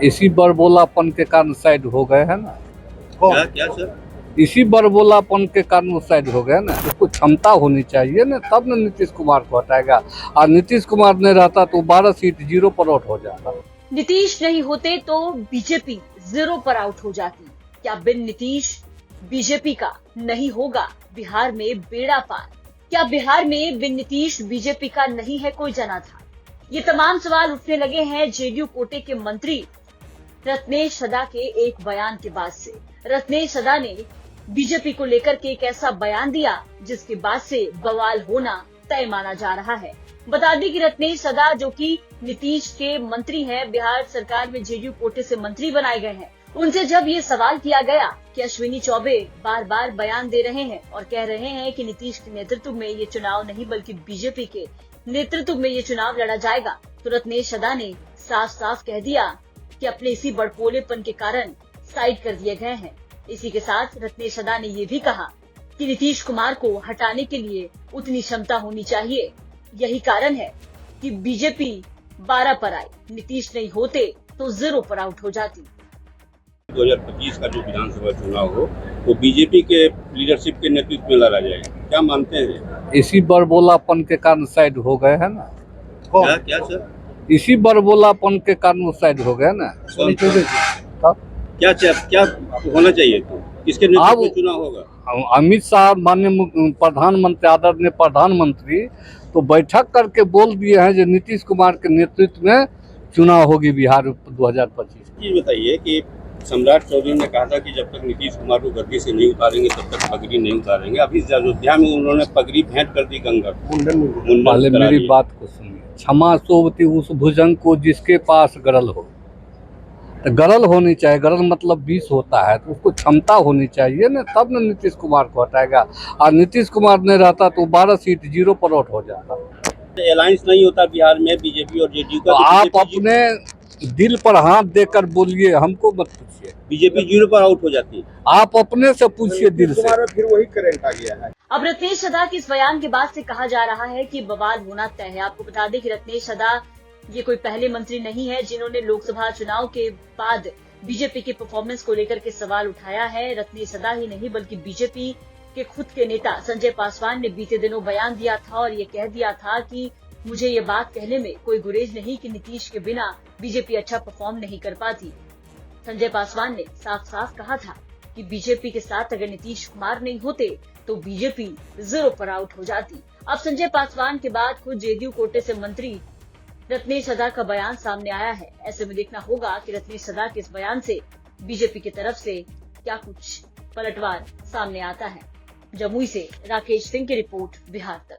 इसी बड़बोलापन के कारण साइड हो गए हैं ना। क्या क्या सर? इसी बड़बोलापन के कारण वो साइड हो गए ना। उसको क्षमता होनी चाहिए ना, तब ना नीतीश कुमार को हटाएगा। और नीतीश कुमार नहीं रहता तो 12 सीट 0 पर आउट हो जाता। नीतीश नहीं होते तो बीजेपी 0 पर आउट हो जाती। क्या बिन नीतीश बीजेपी का नहीं होगा बिहार में बेड़ा पार? क्या बिहार में बिन नीतीश बीजेपी का नहीं है कोई जनाधार? ये तमाम सवाल उठने लगे हैं जेडीयू कोटे के मंत्री रत्नेश सदा के एक बयान के बाद से। रत्नेश सदा ने बीजेपी को लेकर के एक ऐसा बयान दिया जिसके बाद से बवाल होना तय माना जा रहा है। बता दें कि रत्नेश सदा जो कि नीतीश के मंत्री हैं, बिहार सरकार में जेडीयू कोटे से मंत्री बनाए गए हैं, उनसे जब ये सवाल किया गया कि अश्विनी चौबे बार बार बयान दे रहे हैं और कह रहे हैं कि नीतीश के नेतृत्व में ये चुनाव नहीं बल्कि बीजेपी के नेतृत्व में ये चुनाव लड़ा जाएगा, तो रत्नेश सदा ने साफ साफ कह दिया कि अपने इसी बड़पोलेपन के कारण साइड कर दिए गए हैं। इसी के साथ रत्नेश सदा ने ये भी कहा कि नीतीश कुमार को हटाने के लिए उतनी क्षमता होनी चाहिए। यही कारण है कि बीजेपी 12 पर आई। नीतीश नहीं होते तो 0 पर आउट हो जाती। 2025 का जो विधानसभा चुनाव हो वो बीजेपी के लीडरशिप के नेतृत्व में लड़ा जाएगा, क्या मानते हैं? इसी बड़बोलापन के कारण साइड हो गए हैं ना। क्या क्या सर? इसी बड़बोलापन के कारण वो साइड हो गए ना। क्या क्या होना चाहिए तो किसके नेतृत्व में चुनाव होगा? अमित शाह माननीय प्रधानमंत्री, आदरणीय प्रधानमंत्री तो बैठक करके बोल दिए हैं जो नीतीश कुमार के नेतृत्व में चुनाव होगी बिहार 2025। ये बताइए कि सम्राट चौधरी ने कहा था कि जब तक नीतीश कुमार को गद्दी से नहीं उतारेंगे तब तक पगड़ी नहीं उतारेंगे। अभी अयोध्या में उन्होंने पगड़ी भेंट कर दी गंगा को। पहले मेरी बात को सुनिए। क्षमा सोवती उस भुजंग को जिसके पास गरल हो। तो गरल होनी चाहिए, गरल मतलब 20 होता है, तो उसको क्षमता होनी चाहिए ना, तब ना नीतीश कुमार को हटाएगा। और नीतीश कुमार नहीं रहता तो 12 सीट 0 पर आउट हो जाता। अलायंस नहीं होता बिहार में बीजेपी और जेडीयू का, तो आप अपने दिल पर हाथ देकर बोलिए, हमको मत पूछिए। बीजेपी 0 पर आउट हो जाती है। आप अपने से पूछिए दिल से। फिर वही करंट आ गया है। अब रत्नेश सदा के इस बयान के बाद से कहा जा रहा है कि बवाल होना तय है। आपको बता दें कि रत्नेश सदा ये कोई पहले मंत्री नहीं है जिन्होंने लोकसभा चुनाव के बाद बीजेपी के परफॉर्मेंस को लेकर के सवाल उठाया है। रत्नेश सदा ही नहीं बल्कि बीजेपी के खुद के नेता संजय पासवान ने बीते दिनों बयान दिया था और ये कह दिया था कि मुझे ये बात कहने में कोई गुरेज नहीं कि नीतीश के बिना बीजेपी अच्छा परफॉर्म नहीं कर पाती। संजय पासवान ने साफ साफ कहा था कि बीजेपी के साथ अगर नीतीश कुमार नहीं होते तो बीजेपी 0 पर आउट हो जाती। अब संजय पासवान के बाद खुद जेडीयू कोटे से मंत्री रत्नेश सदा का बयान सामने आया है। ऐसे में देखना होगा कि रत्नेश सदा के इस बयान से बीजेपी की तरफ से क्या कुछ पलटवार सामने आता है। जमुई से राकेश सिंह की रिपोर्ट, बिहार तक।